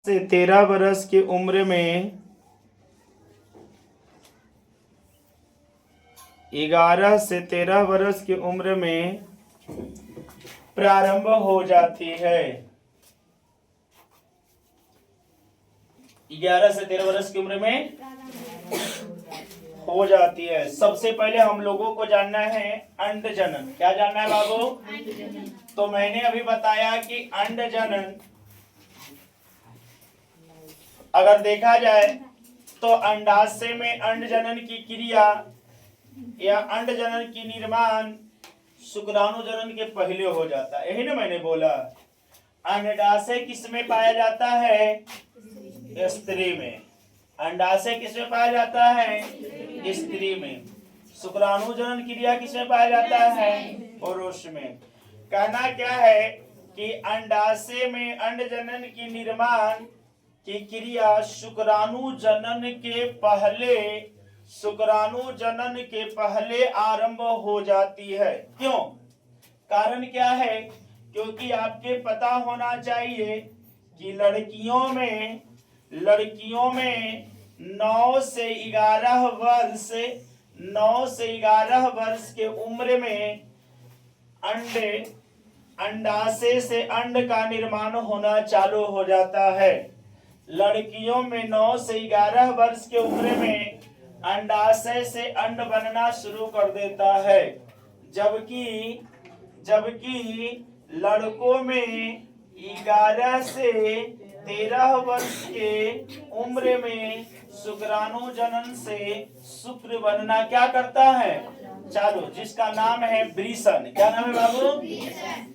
से 13 वर्ष की उम्र में 11 से 13 वर्ष की उम्र में प्रारंभ हो जाती है। 11 से 13 वर्ष की उम्र में हो जाती है। सबसे पहले हम लोगों को जानना है अंड जनन। क्या जानना है बाबू? तो मैंने अभी बताया कि अंड जनन अगर देखा जाए तो अंडाशय में अंड जनन की क्रिया या अंड जनन की निर्माण शुक्राणु जनन के पहले हो जाता है। यही ना मैंने बोला। अंडाशय किसमें पाया जाता है? स्त्री में। अंडाशय किसमें पाया जाता है? स्त्री में। शुक्राणु जनन क्रिया किसमें पाया जाता है? पुरुष में। कहना क्या है कि अंडाशय में अंड जनन की निर्माण की क्रिया शुक्राणु जनन के पहले आरंभ हो जाती है। क्यों? कारण क्या है? क्योंकि आपके पता होना चाहिए कि लड़कियों में 9 से 11 वर्ष के उम्र में अंडाशय से अंड का निर्माण होना चालू हो जाता है। लड़कियों में 9 से 11 वर्ष के उम्र में अंडाशय से अंड बनना शुरू कर देता है, जबकि लड़कों में 11 से 13 वर्ष के उम्र में शुक्राणु जनन से शुक्र बनना क्या करता है? चालू, जिसका नाम है वृषण। क्या नाम है बाबू?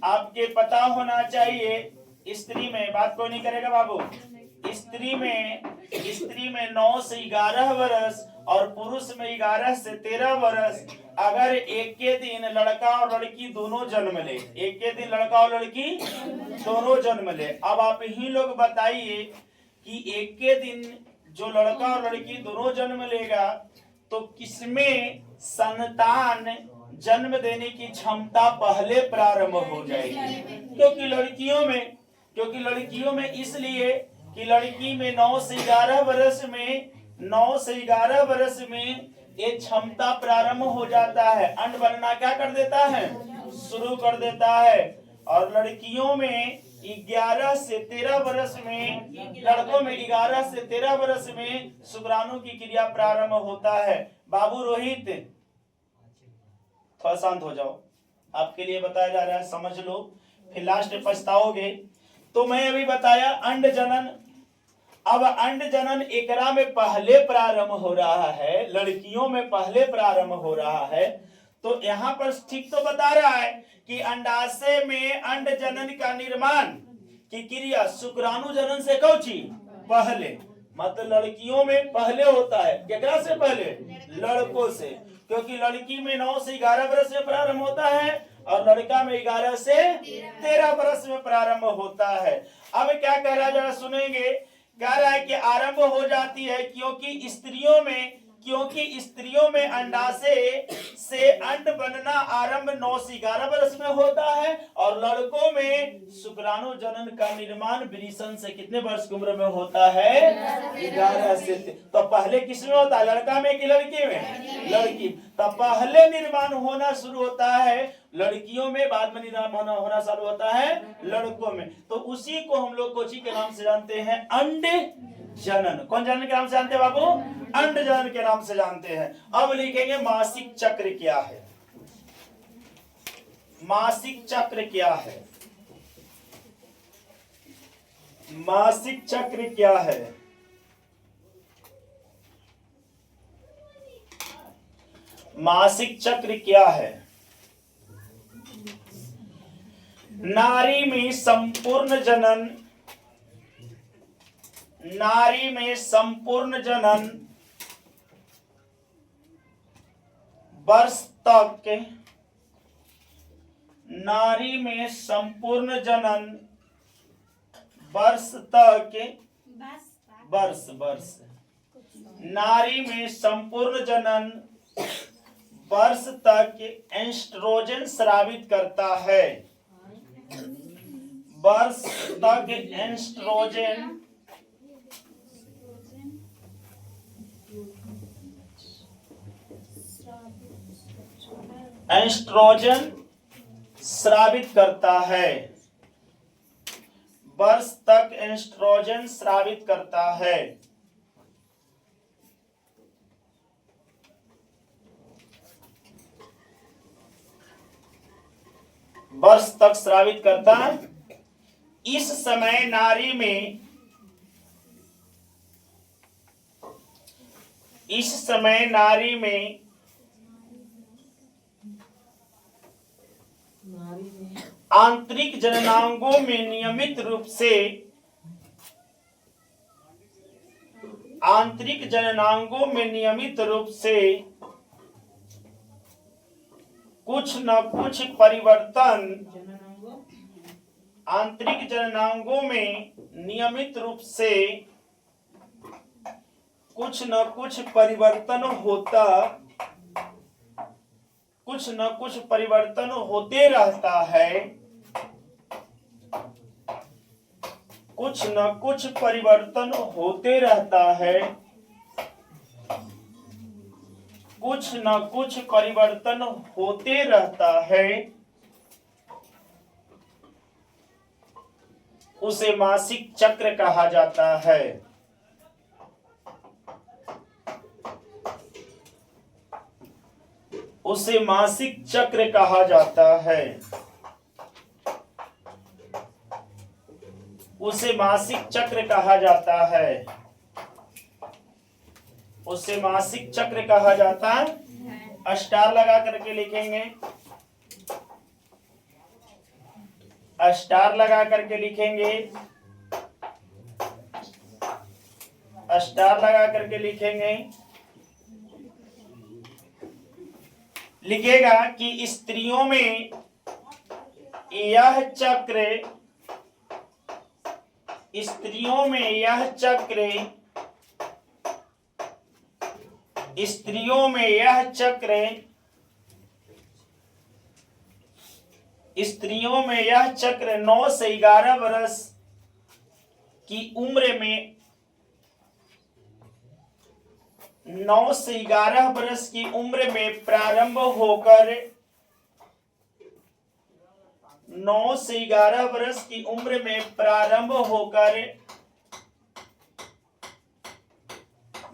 आपके पता होना चाहिए। स्त्री में बात कोई नहीं करेगा बाबू। स्त्री में 9 से 11 वर्ष और पुरुष में 11 से 13 वर्ष अगर एक के दिन लड़का और लड़की दोनों जन्म ले, एक के दिन लड़का और लड़की दोनों जन्म ले, अब आप ही लोग बताइए कि एक के दिन जो लड़का और लड़की दोनों जन्म लेगा तो किसमें संतान जन्म देने की क्षमता पहले प्रारंभ हो जाएगी? क्योंकि लड़कियों में इसलिए कि लड़की में 9 से 11 वर्ष में ये क्षमता प्रारंभ हो जाता है। अंड बनना क्या कर देता है? शुरू कर देता है। और लड़कियों में 11 से 13 वर्ष में, लड़कों में 11 से 13 वर्ष में शुक्राणु की क्रिया प्रारंभ होता है। बाबू रोहित थोड़ा शांत हो जाओ, आपके लिए बताया जा रहा है, समझ लो, फिर लास्ट में पछताओगे। तो मैं अभी बताया अंड जनन। अब अंड जनन एकरा में पहले प्रारंभ हो रहा है, लड़कियों में पहले प्रारंभ हो रहा है। तो यहाँ पर ठीक तो बता रहा है कि अंडाशय में अंड जनन का निर्माण की क्रिया शुक्राणु जनन से कौची पहले, मतलब लड़कियों में पहले होता है। केकरा से पहले? लड़कों से। क्योंकि लड़की में 9 से 11 वर्ष में प्रारंभ होता है और लड़का में 11 से 13 वर्ष में प्रारंभ होता है। अब क्या कह रहा है जरा सुनेंगे। कह रहा है कि आरंभ हो जाती है क्योंकि स्त्रियों में अंडाशय से अंड बनना आरंभ 9 से 11 वर्ष में होता है और लड़कों में शुक्राणु जनन का निर्माण वृषण से कितने वर्ष की उम्र में होता है? 11 से। तो पहले किसमें होता है? लड़का में कि लड़की में? लड़की। तो पहले निर्माण होना शुरू होता है लड़कियों में, बाद में निर्माण होना शुरू होता है लड़कों में। तो उसी को हम लोग कोची के नाम से जानते हैं अंड जनन। कौन जनन के नाम से जानते हैं बाबू? अंड जनन के नाम से जानते हैं। अब लिखेंगे मासिक चक्र क्या है। मासिक चक्र क्या है? मासिक चक्र क्या है? मासिक चक्र क्या है? नारी में संपूर्ण जनन वर्ष तक, नारी में संपूर्ण जनन वर्ष तक, नारी में संपूर्ण जनन वर्ष तक एस्ट्रोजन स्रावित करता है। वर्ष तक एस्ट्रोजन एस्ट्रोजन स्रावित करता है, वर्ष तक एस्ट्रोजन स्रावित करता है। वर्ष तक स्रावित करता है। इस समय नारी में आंतरिक जननांगों में नियमित रूप से कुछ न कुछ परिवर्तन, आंतरिक जननांगों में नियमित रूप से कुछ न कुछ परिवर्तन होते रहता है। कुछ न कुछ परिवर्तन होते रहता है। कुछ न कुछ परिवर्तन होते रहता है। उसे मासिक चक्र कहा जाता है। उसे मासिक चक्र कहा जाता है। उसे मासिक चक्र कहा जाता है। उसे मासिक चक्र कहा जाता है। स्टार लगा करके लिखेंगे। स्टार लगा करके लिखेंगे। स्टार लगा करके लिखेंगे। लिखेगा कि स्त्रियों में यह चक्र स्त्रियों में यह चक्र 9 से 11 वर्ष की उम्र में 9 से 11 वर्ष की उम्र में प्रारंभ होकर 9 से 11 वर्ष की उम्र में प्रारंभ होकर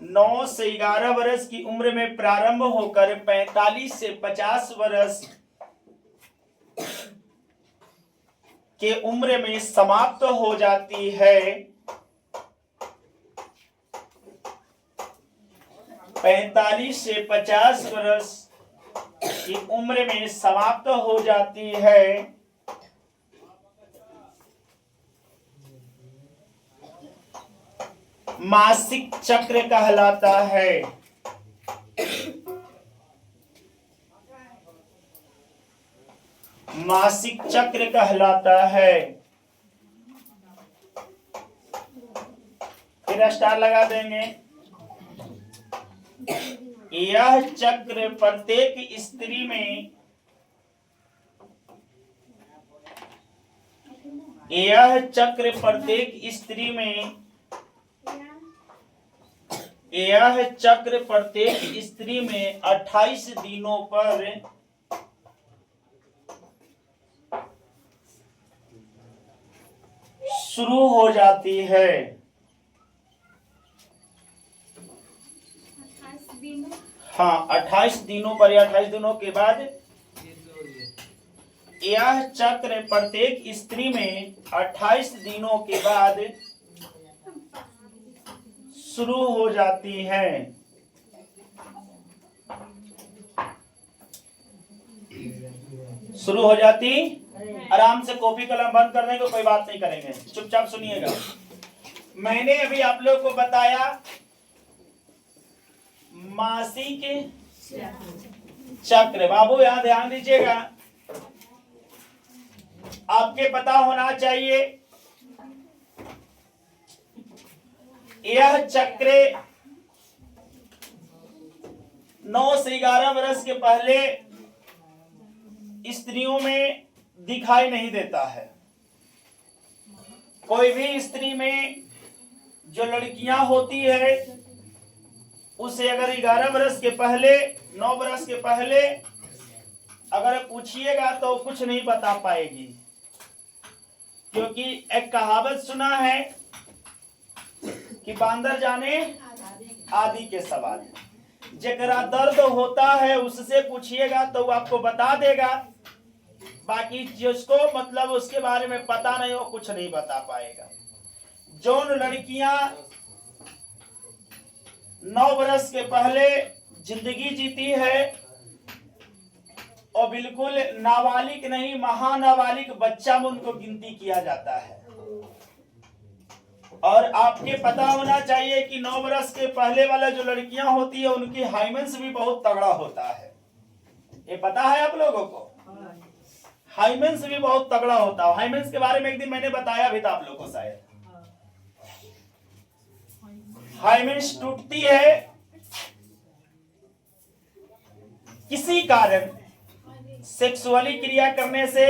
9 से 11 वर्ष की उम्र में प्रारंभ होकर 45 से 50 वर्ष के उम्र में समाप्त हो जाती है। 45 से 50 वर्ष की उम्र में समाप्त हो जाती है। मासिक चक्र कहलाता है। मासिक चक्र कहलाता है। फिर स्टार लगा देंगे। यह चक्र प्रत्येक स्त्री में यह चक्र प्रत्येक स्त्री में 28 दिनों पर शुरू हो जाती है। 28 दिनों पर या 28 दिनों के बाद यह चक्र प्रत्येक स्त्री में 28 दिनों के बाद शुरू हो जाती है। शुरू हो जाती। आराम से कॉपी कलम बंद कर देंगे, कोई बात नहीं करेंगे, चुपचाप सुनिएगा। मैंने अभी आप लोग को बताया मासिक चक्र। बाबू यहां ध्यान दीजिएगा, आपके पता होना चाहिए यह चक्र 9 से 11 वर्ष के पहले स्त्रियों में दिखाई नहीं देता है। कोई भी स्त्री में जो लड़कियां होती है उसे अगर 11 वर्ष के पहले 9 वर्ष के पहले अगर पूछिएगा तो कुछ नहीं बता पाएगी, क्योंकि एक कहावत सुना है कि बांदर जाने आदि के सवाल। जेकरा दर्द होता है उससे पूछिएगा तो वो आपको बता देगा, बाकी जिसको मतलब उसके बारे में पता नहीं वो कुछ नहीं बता पाएगा। जौन लड़कियां 9 वर्ष के पहले जिंदगी जीती है और बिल्कुल नाबालिग नहीं महानाबालिग बच्चा में उनको गिनती किया जाता है। और आपके पता होना चाहिए कि 9 वर्ष के पहले वाला जो लड़कियां होती है उनकी हाइमेंस भी बहुत तगड़ा होता है। ये पता है आप लोगों को? हाइमेंस भी बहुत तगड़ा होता है। हाइमेंस के बारे में एक दिन मैंने बताया भी था आप लोगों को शायद। हाइमेंस टूटती है किसी कारण, सेक्सुअली क्रिया करने से,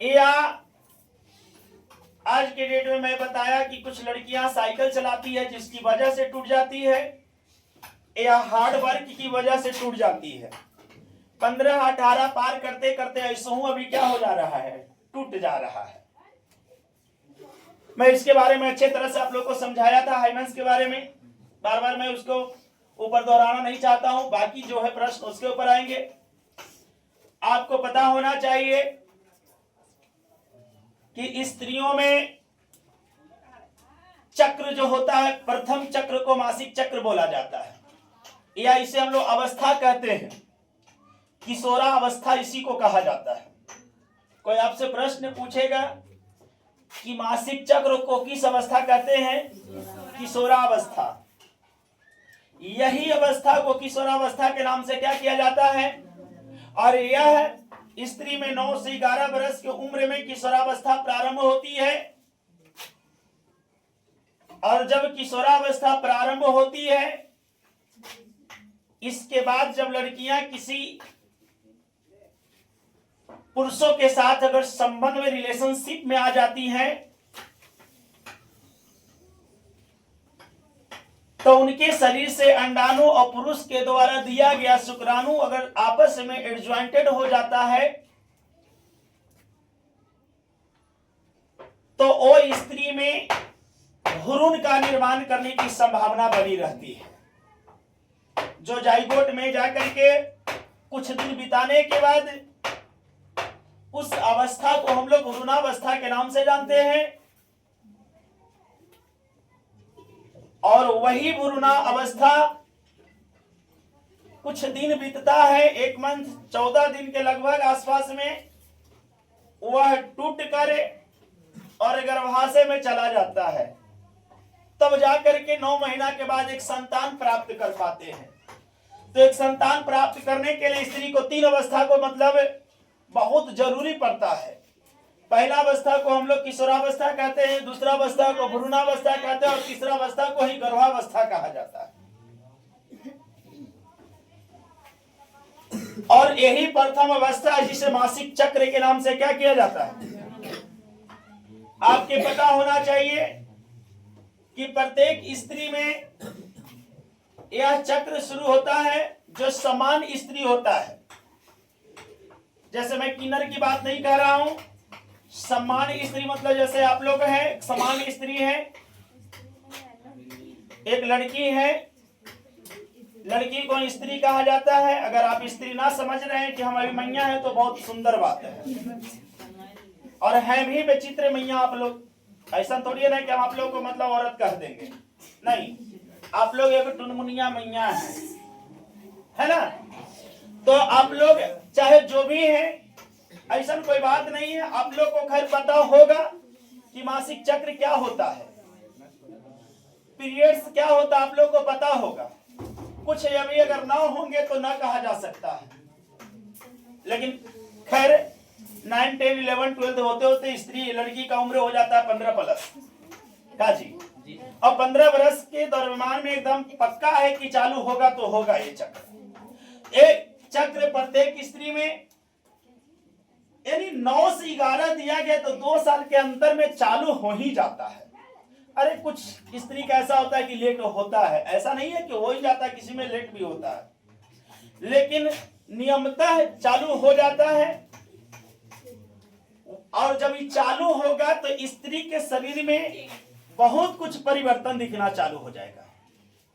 या आज के डेट में मैं बताया कि कुछ लड़कियां साइकिल चलाती है जिसकी वजह से टूट जाती है, या हार्ड वर्क की वजह से टूट जाती है। 15-18 पार करते करते ऐसा हूं अभी क्या हो जा रहा है, टूट जा रहा है। मैं इसके बारे में अच्छे तरह से आप लोगों को समझाया था हाइमेंस के बारे में, बार बार मैं उसको ऊपर दोहराना नहीं चाहता हूं। बाकी जो है प्रश्न उसके ऊपर आएंगे। आपको पता होना चाहिए कि स्त्रियों में चक्र जो होता है, प्रथम चक्र को मासिक चक्र बोला जाता है, या इसे हम लोग अवस्था कहते हैं। किशोरा अवस्था इसी को कहा जाता है। कोई आपसे प्रश्न पूछेगा कि मासिक चक्र को किस अवस्था कहते हैं? किशोरा अवस्था। यही अवस्था को किशोरावस्था के नाम से क्या किया जाता है? और यह स्त्री में 9 से 11 वर्ष की उम्र में किशोरावस्था प्रारंभ होती है। और जब किशोरावस्था प्रारंभ होती है, इसके बाद जब लड़कियां किसी पुरुषों के साथ अगर संबंध में रिलेशनशिप में आ जाती हैं तो उनके शरीर से अंडाणु और पुरुष के द्वारा दिया गया शुक्राणु अगर आपस में एडज्वाइंटेड हो जाता है तो वो स्त्री में भ्रूण का निर्माण करने की संभावना बनी रहती है, जो जाइगोट में जाकर के कुछ दिन बिताने के बाद उस अवस्था को हम लोग भ्रूणावस्था के नाम से जानते हैं। और वही भ्रूणा अवस्था कुछ दिन बीतता है, 1 मंथ 14 दिन के लगभग आसपास में, वह टूट कर और गर्भाशय में चला जाता है। तब जाकर के 9 महीना के बाद एक संतान प्राप्त कर पाते हैं। तो एक संतान प्राप्त करने के लिए स्त्री को 3 अवस्था को मतलब बहुत जरूरी पड़ता है। पहला अवस्था को हम लोग किशोरावस्था कहते हैं, दूसरा अवस्था को भ्रूणावस्था कहते हैं और तीसरा अवस्था को ही गर्भावस्था कहा जाता है। और यही प्रथम अवस्था है जिसे मासिक चक्र के नाम से क्या किया जाता है? आपके पता होना चाहिए कि प्रत्येक स्त्री में यह चक्र शुरू होता है जो समान स्त्री होता है। जैसे मैं किन्नर की बात नहीं कह रहा हूं, समान स्त्री मतलब जैसे आप लोग हैं, समान स्त्री है, एक लड़की है, लड़की को स्त्री कहा जाता है। अगर आप स्त्री ना समझ रहे हैं कि हम अभी मैया है तो बहुत सुंदर बात है, और है भी विचित्र मैया आप लोग। ऐसा थोड़ी है ना कि हम आप लोग को मतलब औरत कह देंगे, नहीं, आप लोग एक टुनमुनिया मैया है ना। तो आप लोग चाहे जो भी है, ऐसा कोई बात नहीं है। आप लोग को खैर पता होगा कि मासिक चक्र क्या होता है, पीरियड्स क्या होता है, आप लोग को पता होगा। कुछ अभी अगर ना होंगे तो ना कहा जा सकता है, लेकिन खैर 9, 10, 11, 12 होते होते स्त्री लड़की का उम्र हो जाता है 15 प्लस का जी। और 15 वर्ष के दरम्यान में एकदम पक्का है कि चालू होगा तो होगा ये चक्र। एक चक्र प्रत्येक स्त्री में यानी 9 से 11 दिया गया तो 2 साल के अंतर में चालू हो ही जाता है। अरे कुछ स्त्री का ऐसा होता है कि लेट होता है, ऐसा नहीं है कि हो ही जाता है, किसी में लेट भी होता है। लेकिन नियमतः चालू हो जाता है, और जब ये चालू होगा तो स्त्री के शरीर में बहुत कुछ परिवर्तन दिखना चालू हो जाएगा।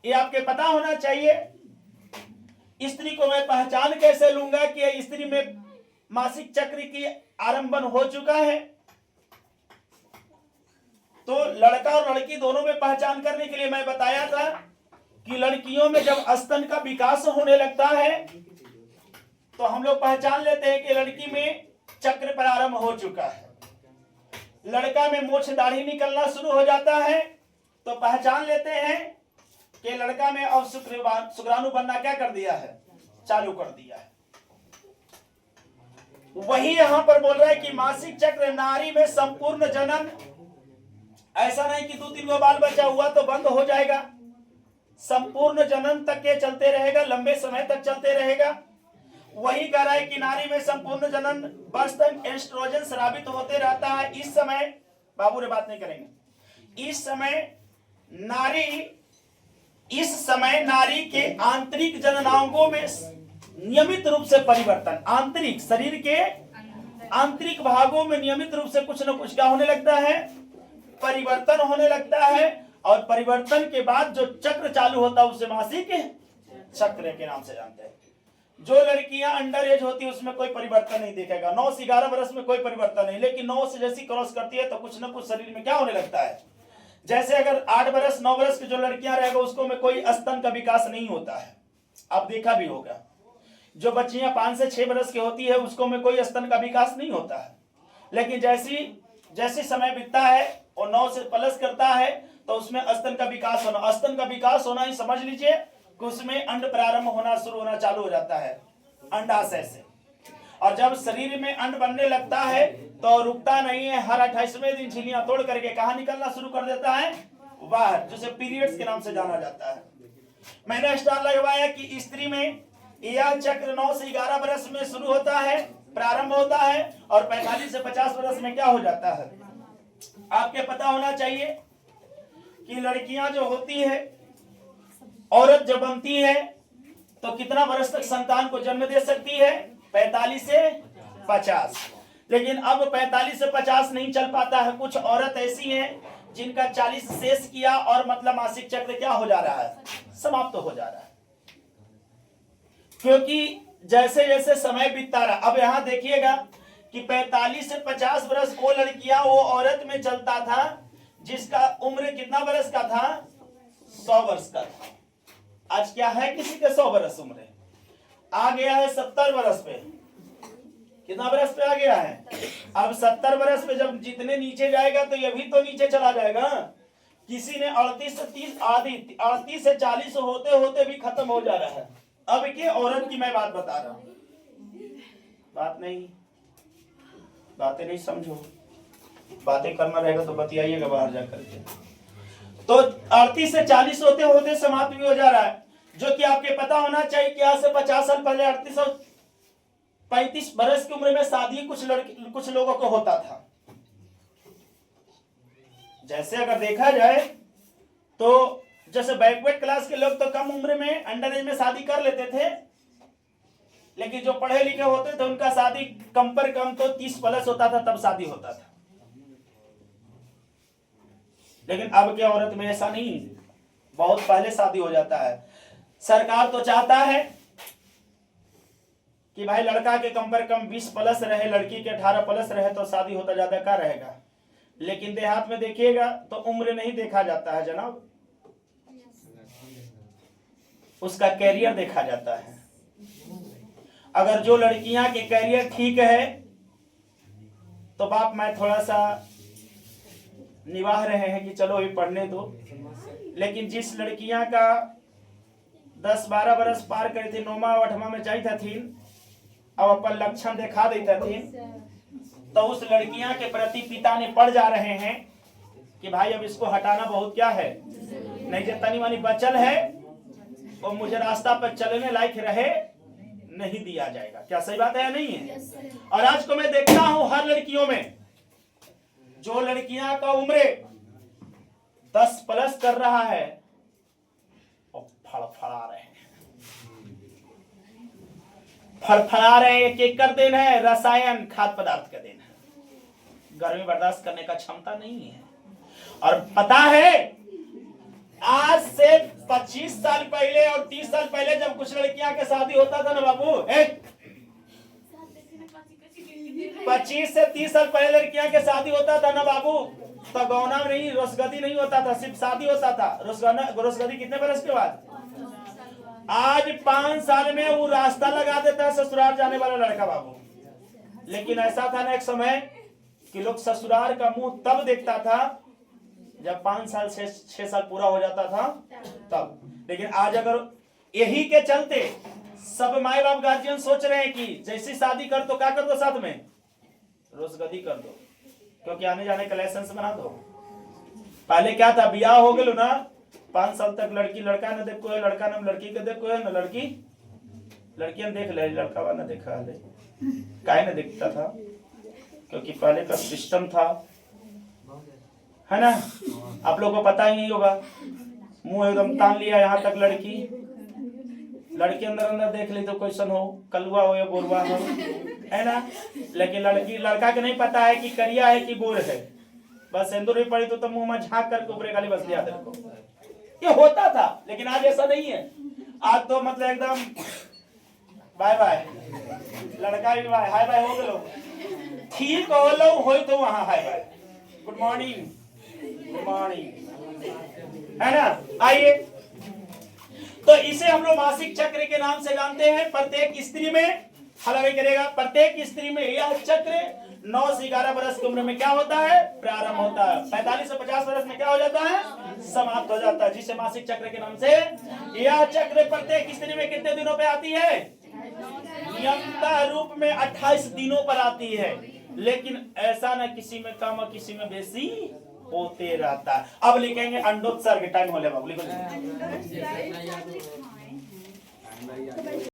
ये आपके पता होना चाहिए। स्त्री को मैं पहचान कैसे लूंगा कि स्त्री में मासिक चक्र की आरंभन हो चुका है? तो लड़का और लड़की दोनों में पहचान करने के लिए मैं बताया था कि लड़कियों में जब स्तन का विकास होने लगता है तो हम लोग पहचान लेते हैं कि लड़की में चक्र प्रारंभ हो चुका है। लड़का में मूछ दाढ़ी निकलना शुरू हो जाता है तो पहचान लेते हैं कि लड़का में अब शुक्राणु बनना क्या कर दिया है, चालू कर दिया है। वही यहां पर बोल रहा है कि मासिक चक्र नारी में संपूर्ण जनन, ऐसा नहीं कि 2-3 गो बाल बच्चा हुआ तो बंद हो जाएगा, संपूर्ण जनन तक के चलते रहेगा, लंबे समय तक चलते रहेगा। वही कह रहा है कि नारी में संपूर्ण जनन वर्ष तक एस्ट्रोजन स्रावित होते रहता है। इस समय बाबू रे बात नहीं करेंगे। इस समय नारी के आंतरिक जननांगों में नियमित रूप से परिवर्तन, आंतरिक शरीर के आंतरिक भागों में नियमित रूप से कुछ न कुछ क्या होने लगता है, परिवर्तन होने लगता है। और परिवर्तन के बाद जो चक्र चालू होता है उसे मासिक चक्र के नाम से जानते हैं। जो लड़कियां अंडर एज होती है उसमें कोई परिवर्तन नहीं दिखेगा, 9 से 11 वर्ष में कोई परिवर्तन नहीं, लेकिन 9 से जैसी क्रॉस करती है तो कुछ न कुछ शरीर में क्या होने लगता है। जैसे अगर 8 वर्ष 9 वर्ष की जो लड़कियां रहेगा उसको में कोई स्तन का विकास नहीं होता है, आप देखा भी होगा। जो बच्चियां 5 से 6 वर्ष की होती है उसको में कोई स्तन का विकास नहीं होता है, लेकिन जैसी समय बीतता है और 9 से प्लस करता है तो उसमें स्तन का विकास होना, स्तन का विकास होना ही समझ लीजिए कि उसमें अंड प्रारंभ होना शुरू होना चालू हो जाता है अंडाशय से। और जब शरीर में अंड बनने लगता है तो रुकता नहीं है, हर 28वें दिन झिल्लियां तोड़ करके कहां निकलना शुरू कर देता है, बाहर, जिसे पीरियड्स के नाम से जाना जाता है। मैंने स्टार लगवाया कि स्त्री में यह चक्र 9 से 11 वर्ष में शुरू होता है, प्रारंभ होता है, और 45 से 50 वर्ष में क्या हो जाता है। आपके पता होना चाहिए कि लड़कियां जो होती है, औरत जब बनती है तो कितना वर्ष तक संतान को जन्म दे सकती है, 45 से 50। लेकिन अब 45 से 50 नहीं चल पाता है। कुछ औरत ऐसी हैं जिनका 40 शेष किया और मतलब मासिक चक्र क्या हो जा रहा है, समाप्त तो हो जा रहा है, क्योंकि जैसे जैसे समय बीतता रहा। अब यहां देखिएगा कि 45 से 50 वर्ष वो लड़कियां वो औरत में चलता था जिसका उम्र कितना वर्ष का था, 100 वर्ष का था। आज क्या है, किसी के 100 वर्ष उम्र आ गया है 70 वर्ष पे, कितना वर्ष पे आ गया है। अब 70 वर्ष पे जब जितने नीचे जाएगा तो ये भी तो नीचे चला जाएगा। किसी ने 38 से 30 आदि 38 से 40 होते होते भी खत्म हो जा रहा है। अब के औरत की मैं बात बता रहा हूं, बातें नहीं समझो, बातें करना रहेगा तो बतियाइएगा बाहर जाकर के। तो 38 से 40 होते होते समाप्त भी हो जा रहा है, जो कि आपके पता होना चाहिए कि आज से 50 साल पहले 38 और 35 वर्ष की उम्र में शादी कुछ लोगों को होता था। जैसे अगर देखा जाए तो जैसे बैकवर्ड क्लास के लोग तो कम उम्र में अंडर एज में शादी कर लेते थे, लेकिन जो पढ़े लिखे होते थे उनका शादी कम पर कम तो 30 प्लस होता था, तब शादी होता था। लेकिन अब के औरत में ऐसा नहीं, बहुत पहले शादी हो जाता है। सरकार तो चाहता है कि भाई लड़का के कम पर कम 20 प्लस रहे, लड़की के 18 प्लस रहे तो शादी होता ज्यादा का रहेगा। लेकिन देहात में देखिएगा तो उम्र नहीं देखा जाता है जनाब, उसका कैरियर देखा जाता है। अगर जो लड़कियां के कैरियर ठीक है तो बाप मैं थोड़ा सा निभाह रहे हैं कि चलो अभी पढ़ने दो, लेकिन जिस लड़कियां का 10-12 वर्ष पार करी थी, 9वां 8वां में जाता थी, अब अपन लक्षण दिखा देता थी, तो उस लड़कियां के प्रति पिता ने पड़ जा रहे हैं कि भाई अब इसको हटाना बहुत क्या है, नहीं जो तनी मानी बचल है वो मुझे रास्ता पर चलने लायक रहे नहीं दिया जाएगा। क्या सही बात है या नहीं है? और आज को मैं देखता हूं हर लड़कियों में, जो लड़कियां का उम्र 10 प्लस कर रहा है और फड़फड़ा रहे हैं। फड़फड़ा रहे, एक एक कर देन है, रसायन खाद्य पदार्थ का देन है। गर्मी बर्दाश्त करने का क्षमता नहीं है। और पता है आज से 25 साल पहले और 30 साल पहले जब कुछ लड़कियां के शादी होता था ना बाबू, 25 से 30 साल पहले लड़कियां के शादी होता था ना बाबू, तो गौना नहीं, रोसगदी नहीं होता था, सिर्फ शादी होता था। रोसगदी कितने बरस के बाद? आज 5 साल में वो रास्ता लगा देता है ससुराल जाने वाला लड़का बाबू। लेकिन ऐसा था ना एक समय कि लोग ससुराल का मुंह तब देखता था जब 5 साल से 6 साल पूरा हो जाता था तब। लेकिन आज अगर यही के चलते सब माए बाप गार्जियन सोच रहे हैं कि जैसी शादी कर तो क्या कर दो, साथ में रोजगदी कर दो, क्योंकि आने जाने का लाइसेंस बना दो। पहले क्या था, ब्याह हो गए ना 5 साल तक लड़की लड़का न देखो है, लड़का न लड़की के देखो है, न लड़की लड़कियां देख ले, लड़का न देखा है, काहे न देखता था, क्योंकि पहले का सिस्टम था, है ना। आप लोगों को पता ही नहीं होगा, मुंह एकदम तान लिया यहाँ तक, लड़की अंदर अंदर देख ली तो क्वेश्चन हो, कलुआ हो या गोरवा हो, है ना। लेकिन लड़का के नहीं पता है कि करिया है कि गोर है, बस सिंदूर भी पड़ी तो मुंह में झांक करके ऊपर खाली बस लिया देखो, ये होता था। लेकिन आज ऐसा नहीं है। आज तो मतलब एकदम बाय बाय, लड़का भी बाय, हाय बाय हो गए, ठीक हो लो हो तो वहां हाय बाय, गुड मॉर्निंग है ना। आइए, तो इसे हम लोग मासिक चक्र के नाम से जानते हैं। प्रत्येक स्त्री में हलवे करेगा, प्रत्येक स्त्री में यह चक्र 9 से 11 वर्ष की उम्र में क्या होता है, प्रारंभ होता है। 45 से 50 वर्ष में क्या हो जाता है, समाप्त हो जाता है, जिसे मासिक चक्र के नाम से। यह चक्र प्रत्येक स्त्री में कितने दिनों पे आती है, नियमित रूप में 28 दिनों पर आती है। लेकिन ऐसा न किसी में कम और किसी में बेसी होते रहता है। अब लिखेंगे अंडोत्सर्ग, टाइम हो ले बाबू, लिखो।